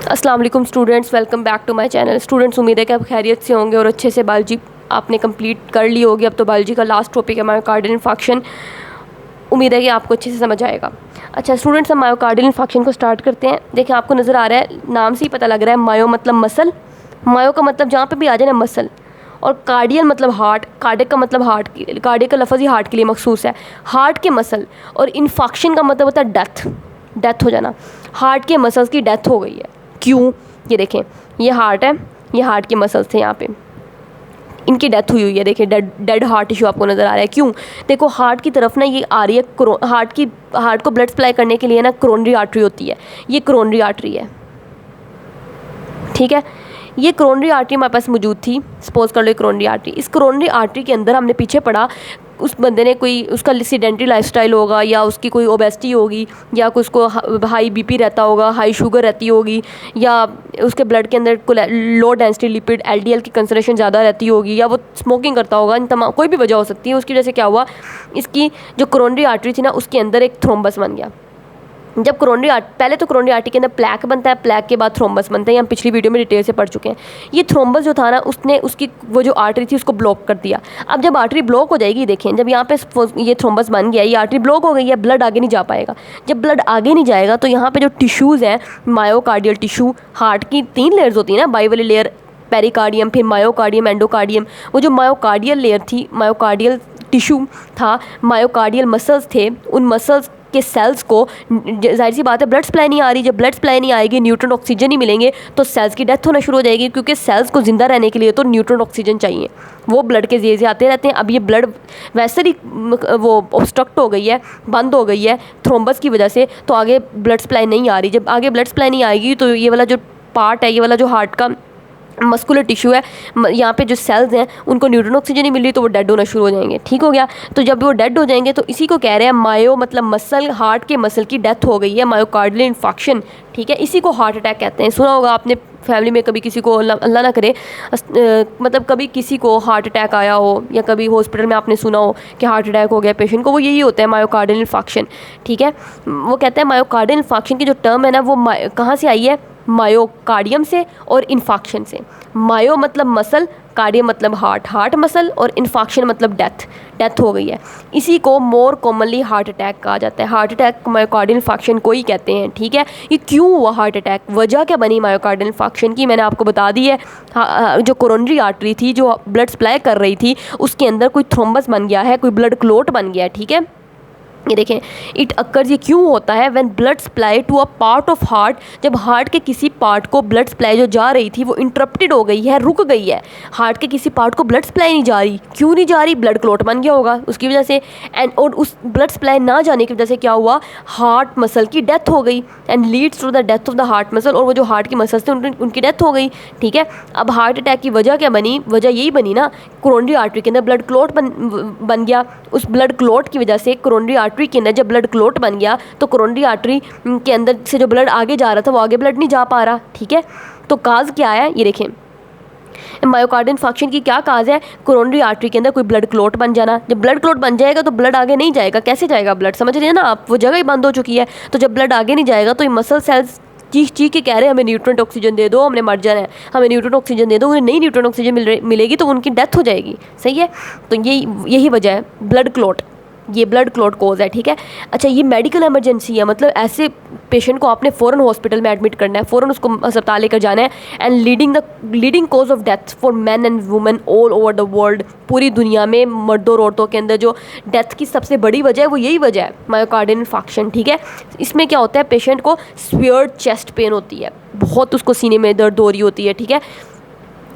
अस्सलाम वालेकुम students, welcome back to my channel. Students, उम्मीद है कि आप खैरियत से होंगे और अच्छे से बायोलॉजी आपने कंप्लीट कर ली होगी। अब तो बायोलॉजी का लास्ट टॉपिक है मायोकार्डियल इन्फेक्शन। उम्मीद है कि आपको अच्छे से समझ आएगा। अच्छा स्टूडेंट्स, हम मायोकार्डियल इन्फेक्शन को स्टार्ट करते हैं। देखिए, आपको नज़र आ रहा है, नाम से ही पता लग रहा है, मायो मतलब मसल। मायो का मतलब जहाँ पे भी आ जाए ना मसल, और कार्डियल मतलब हार्ट, कार्डियक का मतलब हार्ट, कार्डियक का लफ्ज़ ही हार्ट के लिए मखसूस है, हार्ट के मसल। और इन्फेक्शन का मतलब होता है डेथ, डेथ हो जाना। हार्ट के मसल्स की डेथ हो गई है। क्यों? ये देखें, ये हार्ट है, ये हार्ट के मसल्स थे, यहाँ पे इनकी डेथ हुई है। देखिए डेड हार्ट टिश्यू आपको नज़र आ रहा है। क्यों? देखो, हार्ट की तरफ ना ये आ रही है, हार्ट को ब्लड सप्लाई करने के लिए ना कोरोनरी आर्टरी होती है। ये कोरोनरी आर्टरी है, ठीक है। ये कोरोनरी आर्टरी हमारे पास मौजूद थी। सपोज कर लो कोरोनरी आर्टरी, इस कोरोनरी आर्टरी के अंदर हमने पीछे पढ़ा, उस बंदे ने कोई, उसका सीडेंट्री लाइफस्टाइल होगा, या उसकी कोई ओबेसिटी होगी, या कोई उसको हाई बीपी रहता होगा, हाई शुगर रहती होगी, या उसके ब्लड के अंदर लो डेंसिटी लिपिड एलडीएल की कंसंट्रेशन ज़्यादा रहती होगी, या वो स्मोकिंग करता होगा। इन तमाम कोई भी वजह हो सकती है। उसकी वजह से क्या हुआ, इसकी जो कोरोनरी आर्टरी थी ना, उसके अंदर एक थ्रोम्बस बन गया। जब पहले तो कोरोनरी आर्टरी के अंदर प्लैक बनता है, प्लैक के बाद थ्रोम्बस बनता है। ये हम पिछली वीडियो में डिटेल से पढ़ चुके हैं। ये थ्रोम्बस जो था ना, उसने उसकी वो जो आर्टरी थी उसको ब्लॉक कर दिया। अब जब आर्टरी ब्लॉक हो जाएगी, देखें, जब यहाँ पे ये थ्रोम्बस बन गया, ये आर्टरी ब्लॉक हो गई है, ब्लड आगे नहीं जा पाएगा। जब ब्लड आगे नहीं जाएगा तो यहाँ पे जो टिश्यूज़ हैं, मायोकार्डियल टिश्यू, हार्ट की 3 लेयर्स होती है ना, बाई वाली लेयर, पेरिकार्डियम, फिर मायोकार्डियम, एंडोकार्डियम। वो जो मायोकार्डियल लेयर थी, मायोकार्डियल टिश्यू था, मायोकार्डियल मसल्स थे, उन मसल्स के सेल्स को, जाहिर सी बात है, ब्लड सप्लाई नहीं आ रही। जब ब्लड सप्लाई नहीं आएगी, न्यूट्रन ऑक्सीजन नहीं मिलेंगे, तो सेल्स की डेथ होना शुरू हो जाएगी, क्योंकि सेल्स को ज़िंदा रहने के लिए तो न्यूट्रन ऑक्सीजन चाहिए। वो ब्लड के जरिए आते रहते हैं। अब ये ब्लड वैसे ही वो ऑब्स्ट्रक्ट हो गई है, बंद हो गई है थ्रोम्बस की वजह से, तो आगे ब्लड सप्लाई नहीं आ रही। जब आगे ब्लड सप्लाई नहीं आएगी तो ये वाला जो पार्ट है, ये वाला जो हार्ट का मस्कुलर टिश्यू है, यहाँ पे जो सेल्स हैं, उनको न्यूट्रन ऑक्सीजन नहीं मिल रही, तो वो डेड होना शुरू हो जाएंगे। ठीक हो गया। तो जब वो डेड हो जाएंगे तो इसी को कह रहे हैं मायो मतलब मसल, हार्ट के मसल की डेथ हो गई है, मायोकार्डियल इन्फेक्शन। ठीक है, इसी को हार्ट अटैक कहते हैं। सुना होगा आपने फैमिली में कभी किसी को, अल्लाह ना करे, मतलब कभी किसी को हार्ट अटैक आया हो, या कभी हॉस्पिटल में आपने सुना हो कि हार्ट अटैक हो गया पेशेंट को, वो यही होता है, मायोकार्डियल इन्फेक्शन। ठीक है, वो कहते हैं मायोकार्डियल इन्फेक्शन की जो टर्म है ना, वो कहाँ से आई है? मायोकार्डियम से और इन्फेक्शन से। मायो मतलब मसल, कार्डियम मतलब हार्ट, हार्ट मसल, और इन्फेक्शन मतलब डेथ, डेथ हो गई है। इसी को मोर कॉमनली हार्ट अटैक कहा जाता है। हार्ट अटैक मायोकार्डियल इन्फेक्शन को ही कहते हैं। ठीक है, ये क्यों हुआ हार्ट अटैक, वजह क्या बनी मायोकार्डियल इन्फेक्शन की, मैंने आपको बता दी है। जो कोरोनरी आर्टरी थी, जो ब्लड सप्लाई कर रही थी, उसके अंदर कोई थ्रोम्बस बन गया है, कोई ब्लड क्लोट बन गया है। ठीक है, ये देखें, इट अक्कर्स, ये क्यों होता है? When blood supply to a part of heart, जब हार्ट के किसी पार्ट को ब्लड सप्लाई जो जा रही थी वो इंटरप्टेड हो गई है, रुक गई है। हार्ट के किसी पार्ट को ब्लड सप्लाई नहीं जा रही। क्यों नहीं जा रही? ब्लड क्लॉट बन गया होगा उसकी वजह से। और उस ब्लड सप्लाई ना जाने की वजह से क्या हुआ? हार्ट मसल की डेथ हो गई, and leads to the death of the heart muscle. और वो जो हार्ट की मसल्स थे उनकी डेथ हो गई। ठीक है, अब हार्ट अटैक की वजह क्या बनी? वजह यही बनी ना, कोरोनरी आर्टरी के अंदर ब्लड क्लॉट बन गया। उस ब्लड क्लॉट की वजह से कोरोनरी आर्टरी के अंदर जब ब्लड क्लॉट बन गया, तो कोरोनरी आर्टरी के अंदर से जो ब्लड आगे जा रहा था, वो आगे ब्लड नहीं जा पा रहा। ठीक है, तो काज क्या है? ये देखें, मायोकार्डियल इन्फेक्शन की क्या काज है? कोरोनरी आर्टरी के अंदर कोई ब्लड क्लॉट बन जाना। जब ब्लड क्लॉट बन जाएगा तो ब्लड आगे नहीं जाएगा। कैसे जाएगा ब्लड? समझ रहे हैं ना आप, वो जगह ही बंद हो चुकी है। तो जब ब्लड आगे नहीं जाएगा तो ये मसल सेल्स चीख चीख के कह रहे हैं, हमें न्यूट्रन ऑक्सीजन दे दो, हमने मर जाना है, हमें न्यूट्रन ऑक्सीजन दे दो। उन्हें नई न्यूट्रन ऑक्सीजन मिलेगी तो उनकी डेथ हो जाएगी। सही है, तो यही वजह है ब्लड क्लॉट, ये ब्लड क्लॉट कोज है। ठीक है, अच्छा, ये मेडिकल इमरजेंसी है, मतलब ऐसे पेशेंट को आपने फ़ौरन हॉस्पिटल में एडमिट करना है, फ़ौरन उसको अस्पताल लेकर जाना है। And leading cause of death for man and women all over the world, पूरी दुनिया में मर्दों और औरतों के अंदर जो डेथ की सबसे बड़ी वजह है वो यही वजह है, मायोकार्डियल इन्फेक्शन। ठीक है, इसमें क्या होता है? पेशेंट को स्वियर्ड चेस्ट पेन होती है, बहुत उसको सीने में दर्द हो रही होती है। ठीक है,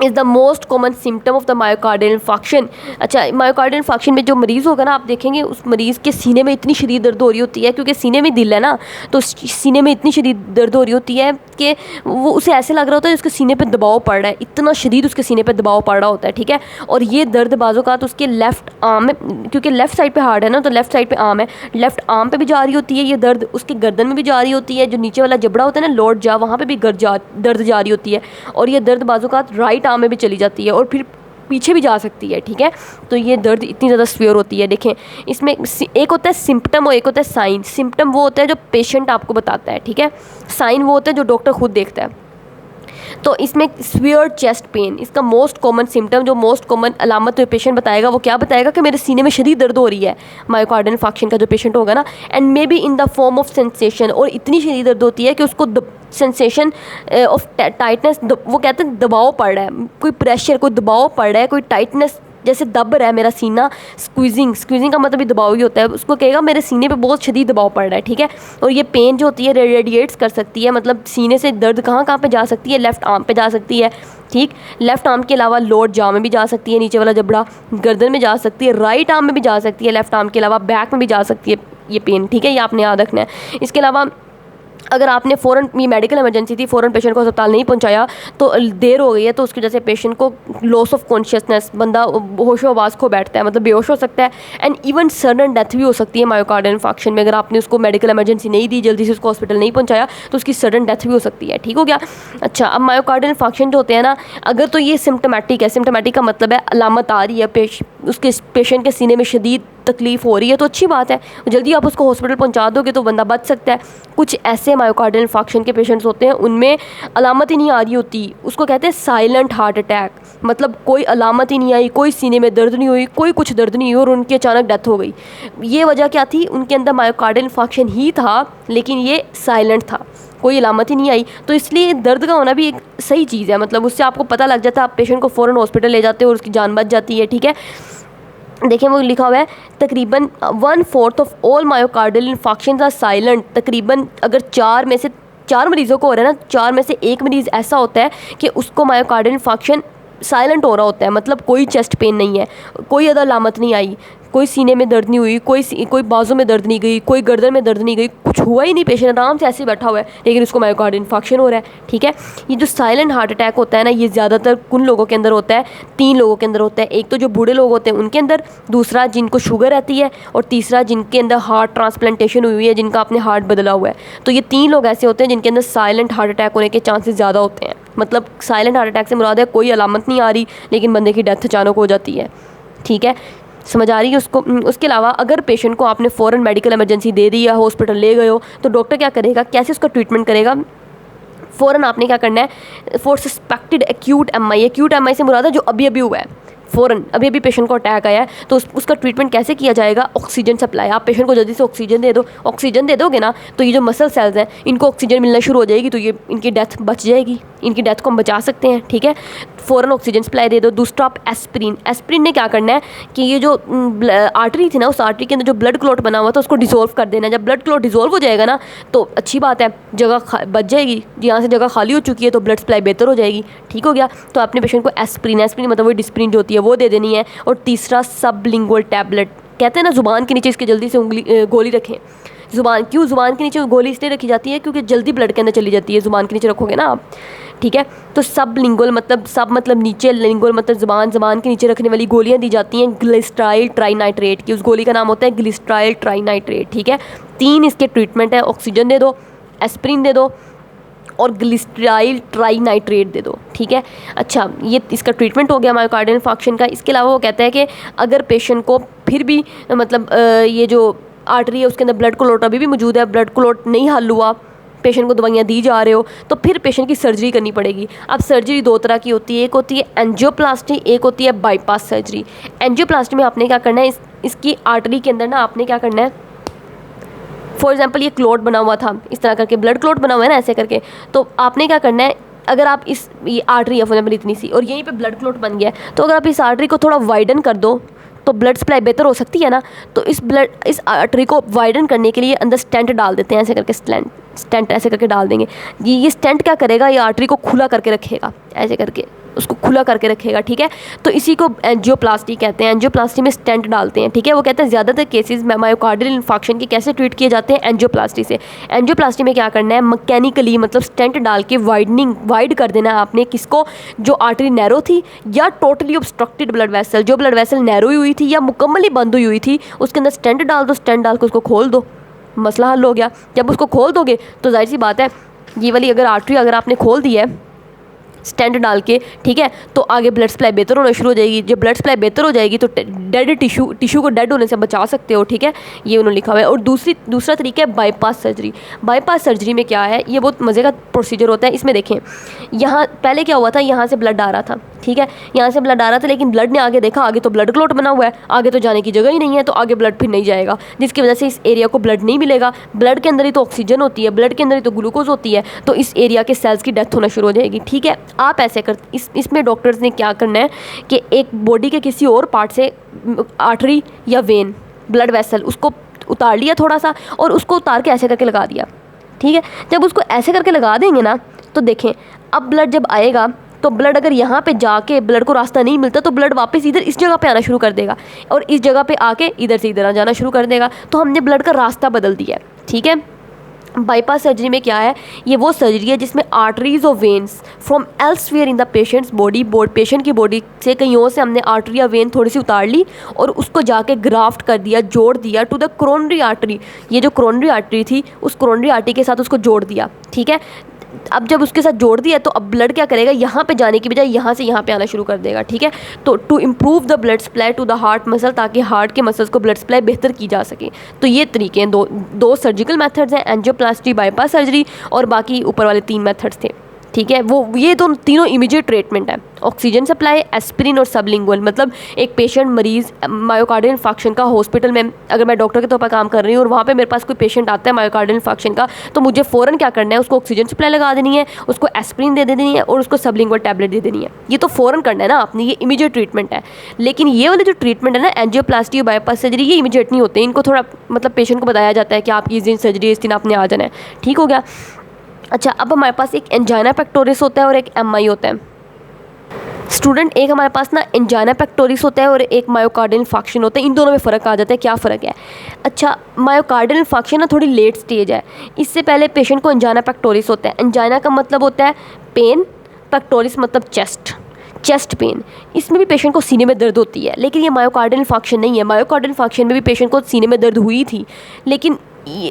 is the most common symptom of the myocardial infection. अच्छा, मायोकार्डियल इन्फेक्शन में जो मरीज़ होगा ना, आप देखेंगे उस मरीज़ के सीने में इतनी शदीद दर्द हो रही होती है, क्योंकि सीने में दिल है ना, तो सीने में इतनी शदीद दर्द हो रही होती है कि वो उसे ऐसे लग रहा होता है उसके सीने पे दबाव पड़ रहा है, इतना शदीद उसके सीने पे दबाव पड़ रहा होता है। ठीक है, और ये दर्द बाज़ोकात उसके लेफ़्ट आर्म में, क्योंकि लेफ़्ट साइड पे हार्ट है ना, तो लेफ़्ट साइड पे आर्म है, लेफ़्ट आर्म पे भी जा रही होती है ये दर्द, उसके गर्दन में भी जा रही होती है, जो नीचे वाला जबड़ा होता है ना, लोअर जा, वहाँ पर भी दर्द जा रही होती है। और ये दर्द बाज़ोकात राइट आर्म में भी चली जाती है और फिर पीछे भी जा सकती है। ठीक है, तो ये दर्द इतनी ज़्यादा सीवियर होती है। देखें, इसमें एक होता है सिम्पटम और एक होता है साइन। सिम्पटम वो होता है जो पेशेंट आपको बताता है। ठीक है, साइन वो होता है जो डॉक्टर खुद देखता है। तो इसमें सीवियर चेस्ट पेन, इसका मोस्ट कॉमन सिम्टम, जो मोस्ट कॉमन अलामत जो पेशेंट बताएगा वो क्या बताएगा कि मेरे सीने में शदीद दर्द हो रही है, मायोकार्डियल इन्फार्क्शन का जो पेशेंट होगा ना, and may be in the form of sensation, और इतनी शदीद दर्द होती है कि उसको सेंसेशन ऑफ टाइटनेस, वो कहते हैं दबाव पड़ रहा है, कोई प्रेशर, कोई दबाव पड़ रहा है, कोई टाइटनेस जैसे दब रहा है मेरा सीना, स्क्वीजिंग का मतलब भी दबाव ही होता है, उसको कहेगा मेरे सीने पे बहुत शदीद दबाव पड़ रहा है, ठीक है। और ये पेन जो होती है रेडिएट्स कर सकती है, मतलब सीने से दर्द कहाँ कहाँ पे जा सकती है, लेफ़्ट आर्म पे जा सकती है, ठीक, लेफ़्ट आर्म के अलावा लोअर जॉ में भी जा सकती है, नीचे वाला जबड़ा, गर्दन में जा सकती है, राइट आर्म में भी जा सकती है, लेफ़्ट आर्म के अलावा बैक में भी जा सकती है ये पेन, ठीक है, ये आपने याद रखना है। इसके अलावा अगर आपने फ़ौरन, ये मेडिकल इमरजेंसी थी, फ़ौरन पेशेंट को अस्पताल नहीं पहुंचाया, तो देर हो गई है, तो उसकी वजह से पेशेंट को लॉस ऑफ कॉन्शियसनेस, बंदा होशो आवाज़ खो बैठता है, मतलब बेहोश हो सकता है, एंड इवन सडन डेथ भी हो सकती है मायोकार्डियल इन्फार्क्शन में। अगर आपने उसको मेडिकल इमरजेंसी नहीं दी, जल्दी से उसको हॉस्पिटल नहीं पहुँचाया, तो उसकी सडन डेथ भी हो सकती है, ठीक हो गया। अच्छा, अब मायोकार्डियल इन्फार्क्शन जो होते हैं ना, अगर तो ये सिम्टोमेटिक है, सिम्टोमेटिक का मतलब है अलामत आ रही है, उसके पेशेंट के सीने में शदीद तकलीफ़ हो रही है, तो अच्छी बात है, जल्दी आप उसको हॉस्पिटल पहुंचा दोगे तो बंदा बच सकता है। कुछ ऐसे मायोकार्डियल इन्फार्क्शन के पेशेंट्स होते हैं, उनमें अलामत ही नहीं आ रही होती, उसको कहते हैं साइलेंट हार्ट अटैक, मतलब कोई अलामत ही नहीं आई, कोई सीने में दर्द नहीं हुई, कोई कुछ दर्द नहीं हुई, और उनकी अचानक डेथ हो गई। ये वजह क्या थी, उनके अंदर मायोकार्डियल इन्फार्क्शन ही था, लेकिन ये साइलेंट था, कोई अलामत ही नहीं आई। तो इसलिए दर्द का होना भी एक सही चीज़ है, मतलब उससे आपको पता लग जाता है, आप पेशेंट को फ़ौरन हॉस्पिटल ले जाते हो और उसकी जान बच जाती है, ठीक है। देखिए वो लिखा हुआ है तकरीबन 1/4 of all myocardial infarctions are silent. तकरीबन अगर 4 मरीज़ों को हो रहा है ना, 4 में से 1 मरीज़ ऐसा होता है कि उसको मायोकार्डियल इन्फार्क्शन साइलेंट हो रहा होता है, मतलब कोई चेस्ट पेन नहीं है, कोई अदर अलामत नहीं आई, कोई सीने में दर्द नहीं हुई, कोई बाजू में दर्द नहीं गई, कोई गर्दन में दर्द नहीं गई, कुछ हुआ ही नहीं, पेशेंट आराम से ऐसे ही बैठा हुआ है, लेकिन उसको मायोकार्डियल इन्फार्क्शन हो रहा है, ठीक है। ये जो साइलेंट हार्ट अटैक होता है ना, ये ज़्यादातर उन लोगों के अंदर होता है, 3 लोगों के अंदर होता है। एक तो जो बूढ़े लोग होते हैं उनके अंदर, दूसरा जिनको शुगर रहती है, और तीसरा जिनके अंदर हार्ट ट्रांसप्लांटेशन हुई है, जिनका अपने हार्ट बदला हुआ है। तो ये 3 लोग ऐसे होते हैं जिनके अंदर साइलेंट हार्ट अटैक होने के चांसेस ज़्यादा होते हैं। मतलब साइलेंट हार्ट अटैक से मुराद है कोई अलामत नहीं आ रही, लेकिन बंदे की डेथ अचानक हो जाती है, ठीक है, समझ आ रही है उसको। उसके अलावा अगर पेशेंट को आपने फ़ौरन मेडिकल इमरजेंसी दे दी या हॉस्पिटल ले गए हो, तो डॉक्टर क्या करेगा, कैसे उसका ट्रीटमेंट करेगा। फ़ौरन आपने क्या करना है, for suspected acute MI, acute MI से मुराद है जो अभी अभी हुआ है, फ़ौरन अभी पेशेंट को अटैक आया है, तो उसका ट्रीटमेंट कैसे किया जाएगा, ऑक्सीजन सप्लाई। आप पेशेंट को जल्दी से ऑक्सीजन दे दो, ऑक्सीजन दे दोगे ना, तो ये जो मसल सेल्स हैं इनको ऑक्सीजन मिलना शुरू हो जाएगी, तो ये इनकी डेथ बच जाएगी, इनकी डेथ को हम बचा सकते हैं, ठीक है। फ़ौरन ऑक्सीजन सप्लाई दे दो। दूसरा आप एस्प्रिन, एस्प्रिन ने क्या करना है कि ये जो आर्टरी थी ना, उस आर्टरी के अंदर जो ब्लड क्लॉट बना हुआ था उसको डिसॉल्व कर देना। जब ब्लड क्लॉट डिसॉल्व हो जाएगा ना, तो अच्छी बात है, जगह बच जाएगी, यहाँ से जगह खाली हो चुकी है, तो ब्लड सप्लाई बेहतर हो जाएगी, ठीक हो गया। तो अपने पेशेंट को एस्प्रिन मतलब वही डिस्प्रिन जो होती है वो दे देनी है। और तीसरा सबलिंगुअल टैबलेट, कहते हैं ना ज़ुबान के नीचे इसके जल्दी से गोली रखें। ज़ुबान के नीचे गोली इसलिए रखी जाती है क्योंकि जल्दी ब्लड के अंदर चली जाती है, ज़ुबान के नीचे रखोगे ना आप, ठीक है। तो सबलिंगुअल मतलब सब मतलब नीचे, लिंगुअल मतलब ज़ुबान के नीचे रखने वाली गोलियां दी जाती हैं ग्लिसराइल ट्राइनाइट्रेट की। उस गोली का नाम होता है ग्लिसराइल ट्राइनाइट्रेट, ठीक है। 3 इसके ट्रीटमेंट है, ऑक्सीजन दे दो, एस्प्रिन दे दो, और ग्लिसराइल ट्राइनाइट्रेट दे दो, ठीक है। अच्छा, ये इसका ट्रीटमेंट हो गया मायोकार्डियल इन्फार्क्शन का। इसके अलावा वो कहता है कि अगर पेशेंट को फिर भी मतलब ये जो आर्टरी है उसके अंदर ब्लड क्लॉट अभी भी मौजूद है, ब्लड क्लॉट नहीं हल हुआ, पेशेंट को दवाइयाँ दी जा रहे हो, तो फिर पेशेंट की सर्जरी करनी पड़ेगी। अब सर्जरी 2 तरह की होती है, एक होती है एंजियोप्लास्टी, एक होती है बाईपास सर्जरी। एंजियोप्लास्टी में आपने क्या करना है, इसकी आर्टरी के अंदर ना आपने क्या करना है, फॉर एग्जाम्पल ये क्लॉट बना हुआ था, इस तरह करके ब्लड क्लॉट बना हुआ है ना ऐसे करके, तो आपने क्या करना है, अगर आप ये आर्टरी है फॉर एग्जाम्पल इतनी सी, और यहीं पे ब्लड क्लॉट बन गया, तो अगर आप इस आर्टरी को थोड़ा वाइडन कर दो तो ब्लड सप्लाई बेहतर हो सकती है ना। तो इस आर्टरी को वाइडन करने के लिए अंदर स्टेंट डाल देते हैं, ऐसे करके स्टेंट ऐसे करके डाल देंगे। ये स्टेंट क्या करेगा, ये आर्टरी को खुला करके रखेगा, ऐसे करके उसको खुला करके रखेगा, ठीक है। तो इसी को एंजियोप्लास्टी कहते हैं। एंजियोप्लास्टी में स्टेंट डालते हैं, ठीक है। वो कहते हैं ज़्यादातर केसेस में मायोकार्डियल इन्फार्क्शन के कैसे ट्रीट किए जाते हैं, एंजियोप्लास्टी से। एंजियोप्लास्टी में क्या करना है, मैकेनिकली मतलब स्टेंट डाल के वाइड कर देना है आपने, किसको, जो आर्टरी नैरो थी या टोटली ऑब्स्ट्रक्टेड ब्लड वेसल, जो ब्लड वेसल नैरो हुई थी या मुकम्मली बंद हुई थी, उसके अंदर स्टेंट डाल दो, स्टेंट डाल के उसको खोल दो, मसला हल हो गया। जब उसको खोल दोगे तो जाहिर सी बात है, ये वाली अगर आर्टरी अगर आपने खोल दी है, स्टेंट डाल के, ठीक है, तो आगे ब्लड सप्लाई बेहतर होना शुरू हो जाएगी। जब ब्लड सप्लाई बेहतर हो जाएगी तो डेड टिश्यू को डेड होने से बचा सकते हो, ठीक है, ये उन्होंने लिखा हुआ है। और दूसरा तरीका है बाईपास सर्जरी। बाईपास सर्जरी में क्या है, ये बहुत मज़े का प्रोसीजर होता है। इसमें देखें, यहाँ पहले क्या हुआ था, यहाँ से ब्लड आ रहा था, ठीक है, यहाँ से ब्लड आ रहा था, लेकिन ब्लड ने आगे देखा, आगे तो ब्लड क्लॉट बना हुआ है, आगे तो जाने की जगह ही नहीं है, तो आगे ब्लड फिर नहीं जाएगा, जिसकी वजह से इस एरिया को ब्लड नहीं मिलेगा। ब्लड के अंदर ही तो ऑक्सीजन होती है, ब्लड के अंदर ही तो ग्लूकोज होती है, तो इस एरिया के सेल्स की डेथ होना शुरू हो जाएगी, ठीक है। आप ऐसे कर इसमें डॉक्टर्स ने क्या करना है कि एक बॉडी के किसी और पार्ट से आर्टरी या वेन, ब्लड वेसल, उसको उतार लिया थोड़ा सा, और उसको उतार के ऐसे करके लगा दिया, ठीक है। जब उसको ऐसे करके लगा देंगे ना, तो देखें अब ब्लड जब आएगा तो ब्लड अगर यहाँ पे जाके ब्लड को रास्ता नहीं मिलता तो ब्लड वापस इधर इस जगह पे आना शुरू कर देगा, और इस जगह पे आके इधर से इधर जाना शुरू कर देगा। तो हमने ब्लड का रास्ता बदल दिया है, ठीक है। बाईपास सर्जरी में क्या है, ये वो सर्जरी है जिसमें आर्टरीज और veins from elsewhere in the patients body, patient की बॉडी से कहीं और से हमने आर्टरी या वेन थोड़ी सी उतार ली और उसको जाके ग्राफ्ट कर दिया, जोड़ दिया टू द कोरोनरी आर्टरी। ये जो कोरोनरी आर्टरी थी, उस कोरोनरी आर्टरी के साथ उसको जोड़ दिया, ठीक है। अब जब उसके साथ जोड़ दिया तो अब ब्लड क्या करेगा, यहाँ पे जाने की बजाय यहाँ से यहाँ पे आना शुरू कर देगा, ठीक है। तो to improve the blood supply to the heart muscle, ताकि हार्ट के मसल्स को ब्लड सप्लाई बेहतर की जा सके। तो ये तरीके हैं, दो सर्जिकल मेथड्स हैं, एंजियोप्लास्टी, बाईपास सर्जरी, और बाकी ऊपर वाले 3 मेथड्स थे, ठीक है। वो ये तीनों इमीडिएट ट्रीटमेंट है। ऑक्सीजन सप्लाई, एस्पिरिन और सबलिंगुअल, मतलब एक पेशेंट मरीज़ मायोकार्डियल इन्फार्क्शन का हॉस्पिटल में, अगर मैं डॉक्टर के तौर पर काम कर रही हूँ और वहाँ पे मेरे पास कोई पेशेंट आता है मायोकार्डियल इन्फार्क्शन का, तो मुझे फ़ौरन क्या करना है, उसको ऑक्सीजन सप्लाई लगा देनी है, उसको एस्पिरिन दे देनी है और उसको सबलिंगुअल टैबलेट दे देनी है। ये तो फ़ौरन करना है ना आपने, ये इमीडिएट ट्रीटमेंट है। लेकिन ये वाले जो ट्रीटमेंट है ना, एंजियोप्लास्टी और बाईपास सर्जरी, ये इमीडिएट नहीं होते, इनको थोड़ा मतलब पेशेंट को बताया जाता है कि आपकी इस दिन सर्जरी, इस दिन आपने आ जाना है, ठीक हो गया। अच्छा, अब हमारे पास एक एंजाइना पेक्टोरिस होता है और एक एमआई होता है। स्टूडेंट, एक हमारे पास ना एंजाइना पेक्टोरिस होता है और एक मायोकार्डियल इन्फार्क्शन होता है। इन दोनों में फ़र्क आ जाता है, क्या फ़र्क है। अच्छा, मायोकार्डियल इन्फार्क्शन ना थोड़ी लेट स्टेज है, इससे पहले पेशेंट को एंजाइना पेक्टोरिस होता है। एंजाइना का मतलब होता है पेन, पेक्टोरिस मतलब चेस्ट पेन। इसमें भी पेशेंट को सीने में दर्द होती है, लेकिन ये मायोकार्डियल इन्फार्क्शन नहीं है। मायोकार्डियल इन्फार्क्शन में भी पेशेंट को सीने में दर्द हुई थी, लेकिन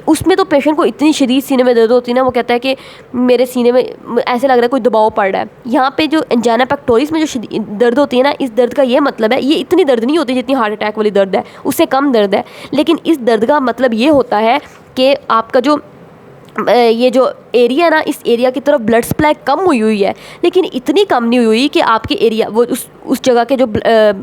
उसमें तो पेशेंट को इतनी शदीद सीने में दर्द होती है ना, वो कहता है कि मेरे सीने में ऐसे लग रहा है कोई दबाव पड़ रहा है। यहाँ पे जो एंजाइना पेक्टोरिस में जो दर्द होती है ना, इस दर्द का ये मतलब है, ये इतनी दर्द नहीं होती जितनी हार्ट अटैक वाली दर्द है, उससे कम दर्द है। लेकिन इस दर्द का मतलब ये होता है कि आपका जो ये जो एरिया है ना, इस एरिया की तरफ ब्लड सप्लाई कम हुई है, लेकिन इतनी कम नहीं हुई कि आपके एरिया वो उस जगह के जो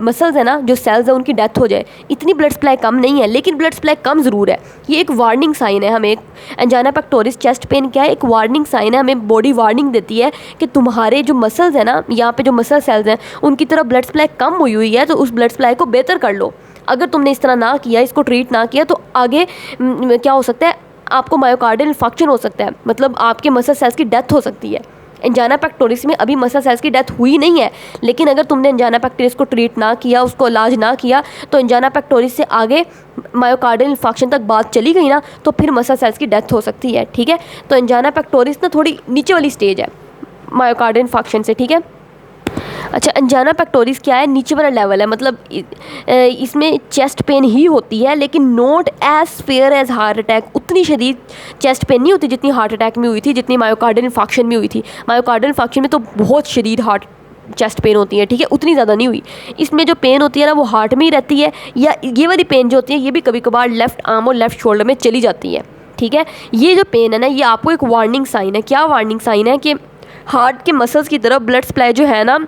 मसल्स है ना, जो सेल्स है, उनकी डेथ हो जाए। इतनी ब्लड सप्लाई कम नहीं है, लेकिन ब्लड सप्लाई कम ज़रूर है। ये एक वार्निंग साइन है हमें। एंजाइना पेक्टोरिस चेस्ट पेन क्या है, एक वार्निंग साइन है, हमें बॉडी वार्निंग देती है कि तुम्हारे जो मसल्स है ना, यहाँ पे जो मसल सेल्स हैं, उनकी तरफ ब्लड सप्लाई कम हुई है, तो उस ब्लड सप्लाई को बेहतर कर लो। अगर तुमने इस तरह ना किया, इसको ट्रीट ना किया, तो आगे क्या हो सकता है, आपको मायोकार्डियल इन्फार्क्शन हो सकता है, मतलब आपके मसल सेल्स की डेथ हो सकती है। एंजाइना पेक्टोरिस में अभी मसल सेल्स की डेथ हुई नहीं है, लेकिन अगर तुमने एंजाइना पेक्टोरिस को ट्रीट ना किया, उसको इलाज ना किया, तो एंजाइना पेक्टोरिस से आगे मायोकार्डियल इन्फार्क्शन तक बात चली गई ना, तो फिर मसल सेल्स की डेथ हो सकती है, ठीक है। तो एंजाइना पेक्टोरिस ना थोड़ी नीचे वाली स्टेज है मायोकार्डियल इन्फार्क्शन से, ठीक है। अच्छा, एंजाइना पेक्टोरिस क्या है, नीचे वाला लेवल है, मतलब इसमें चेस्ट पेन ही होती है, लेकिन not as fair as heart attack. उतनी शदीद चेस्ट पेन नहीं होती जितनी हार्ट अटैक में हुई थी, जितनी मायोकार्डियल इन्फार्क्शन में हुई थी। मायोकार्डियल इन्फार्क्शन में तो बहुत शदीद हार्ट चेस्ट पेन होती है, ठीक है, उतनी ज़्यादा नहीं हुई। इसमें जो पेन होती है ना, वो हार्ट में ही रहती है, या ये वाली पेन जो होती है, ये भी कभी कभार लेफ़्ट आर्म और लेफ़्ट शोल्डर में चली जाती है, ठीक है। ये जो पेन है ना, ये आपको एक वार्निंग साइन है। क्या वार्निंग साइन है कि हार्ट के मसल्स की तरफ ब्लड सप्लाई जो है ना,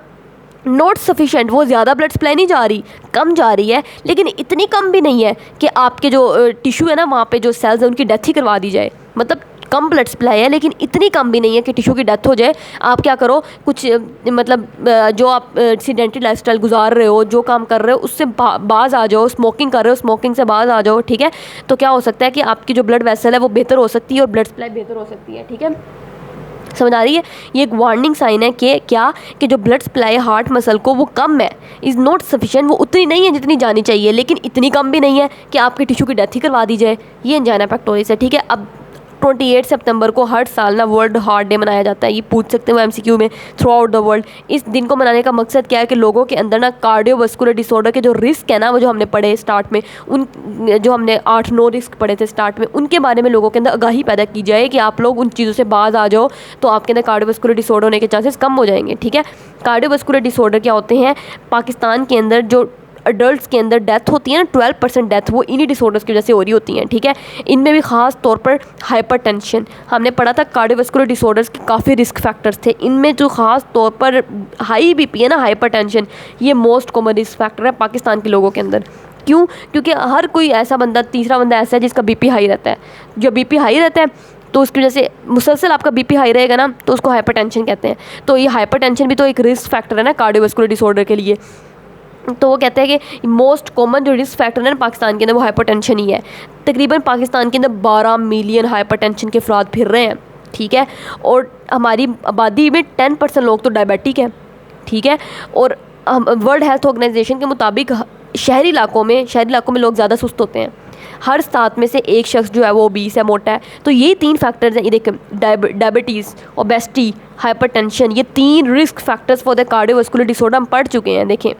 नॉट सफिशेंट, वो ज़्यादा ब्लड सप्लाई नहीं जा रही, कम जा रही है, लेकिन इतनी कम भी नहीं है कि आपके जो टिश्यू है ना, वहाँ पे जो सेल्स हैं, उनकी डेथ ही करवा दी जाए। मतलब कम ब्लड सप्लाई है, लेकिन इतनी कम भी नहीं है कि टिश्यू की डेथ हो जाए। आप क्या करो, कुछ मतलब जो आप सीडेंटरी लाइफस्टाइल गुजार रहे हो, जो काम कर रहे हो, उससे बाज आ जाओ। स्मोकिंग कर रहे हो, स्मोकिंग से बाज आ जाओ, ठीक है। तो क्या हो सकता है कि आपकी जो ब्लड वेसल है वो बेहतर हो सकती है और ब्लड सप्लाई बेहतर हो सकती है, ठीक है। समझ आ रही है। ये एक वार्निंग साइन है कि क्या कि जो ब्लड सप्लाई हार्ट मसल को वो कम है, इज़ नॉट सफिशिएंट, वो उतनी नहीं है जितनी जानी चाहिए, लेकिन इतनी कम भी नहीं है कि आपके टिश्यू की डेथ ही करवा दी जाए। ये एंजाइना पेक्टोरिस है, ठीक है। अब 28 सितंबर को हर साल ना वर्ल्ड हार्ट डे मनाया जाता है। ये पूछ सकते हो MCQ में थ्रू आउट द वर्ल्ड। इस दिन को मनाने का मकसद क्या है कि लोगों के अंदर ना कार्डियोवास्कुलर डिसऑर्डर के जो रिस्क है ना, वो जो हमने पढ़े स्टार्ट में, उन जो हमने 8-9 रिस्क पढ़े थे स्टार्ट में, उनके बारे में लोगों के अंदर आगाही पैदा की जाए कि आप लोग उन चीज़ों से बाज आ जाओ, तो आपके अंदर कार्डियोवास्कुलर डिसऑर्डर होने के चांसेस कम हो जाएंगे। ठीक है, कार्डियोवास्कुलर डिसऑर्डर क्या होते हैं? पाकिस्तान के अंदर जो अडल्ट्स के अंदर डेथ होती है ना, 12% डेथ वो इन्हीं डिसऑर्डर्स की वजह से हो रही होती हैं। ठीक है, इनमें भी ख़ास तौर पर हाइपरटेंशन, हमने पढ़ा था कार्डियोवास्कुलर डिसऑर्डर्स के काफ़ी रिस्क फैक्टर्स थे। इनमें जो ख़ास तौर पर हाई BP है ना, हाइपरटेंशन, ये मोस्ट कॉमन रिस्क फैक्टर है पाकिस्तान के लोगों के अंदर। क्यों? क्योंकि हर कोई ऐसा बंदा, तीसरा बंदा ऐसा है जिसका BP हाई रहता है। जो BP हाई रहता है तो उसकी वजह से मुसलसल आपका BP हाई रहेगा ना, तो उसको हाइपरटेंशन कहते हैं। तो ये हाइपरटेंशन भी तो एक रिस्क फैक्टर है ना कार्डियोवास्कुलर डिसऑर्डर के लिए। तो वो कहते हैं कि मोस्ट कॉमन जो रिस्क फैक्टर है ना पाकिस्तान के अंदर, वो हाइपरटेंशन ही है। तकरीबन पाकिस्तान के अंदर 12 मिलियन हाइपरटेंशन के अफराद फिर रहे हैं। ठीक है, और हमारी आबादी में 10% लोग तो डायबिटिक है। ठीक है, और वर्ल्ड हेल्थ ऑर्गेनाइजेशन के मुताबिक शहरी इलाकों में लोग ज़्यादा सुस्त होते हैं। हर 7 में से एक शख्स जो है वो ओबीस है, मोटा है। तो ये 3 फैक्टर्स हैं, ये देखें, डायबिटीज़, ओबेसिटी, हाइपरटेंशन, ये 3 risk factors for the cardiovascular disorder हम पढ़ चुके हैं। देखें,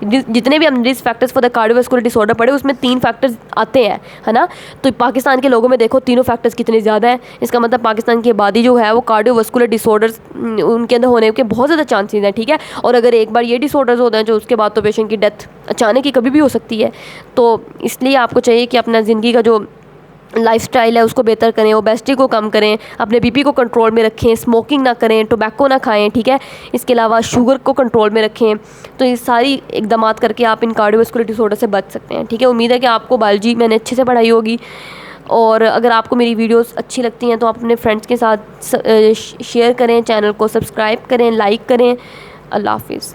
जितने भी हम risk factors for the cardiovascular disorder पढ़े, उसमें 3 फैक्टर्स आते हैं, है ना। तो पाकिस्तान के लोगों में देखो तीनों फैक्टर्स कितने ज़्यादा हैं। इसका मतलब पाकिस्तान की आबादी जो है वो कार्डियोवास्कुलर डिसऑर्डर्स उनके अंदर होने के बहुत ज़्यादा चांसेस हैं। ठीक है, और अगर एक बार ये डिसऑर्डर्स होते हैं जो उसके बाद तो पेशेंट की डेथ अचानक ही कभी भी हो सकती है। तो इसलिए आपको चाहिए कि अपना ज़िंदगी का जो लाइफस्टाइल है उसको बेहतर करें, ओबेसिटी को कम करें, अपने BP को कंट्रोल में रखें, स्मोकिंग ना करें, टोबैको ना खाएं। ठीक है, इसके अलावा शुगर को कंट्रोल में रखें। तो ये सारी इकदाम करके आप इन कार्डियोवास्कुलर डिसऑर्डर से बच सकते हैं। ठीक है, उम्मीद है कि आपको बायोलॉजी मैंने अच्छे से पढ़ाई होगी, और अगर आपको मेरी वीडियोस अच्छी लगती हैं तो आप अपने फ्रेंड्स के साथ शेयर करें, चैनल को सब्सक्राइब करें, लाइक करें। अल्लाह हाफिज़।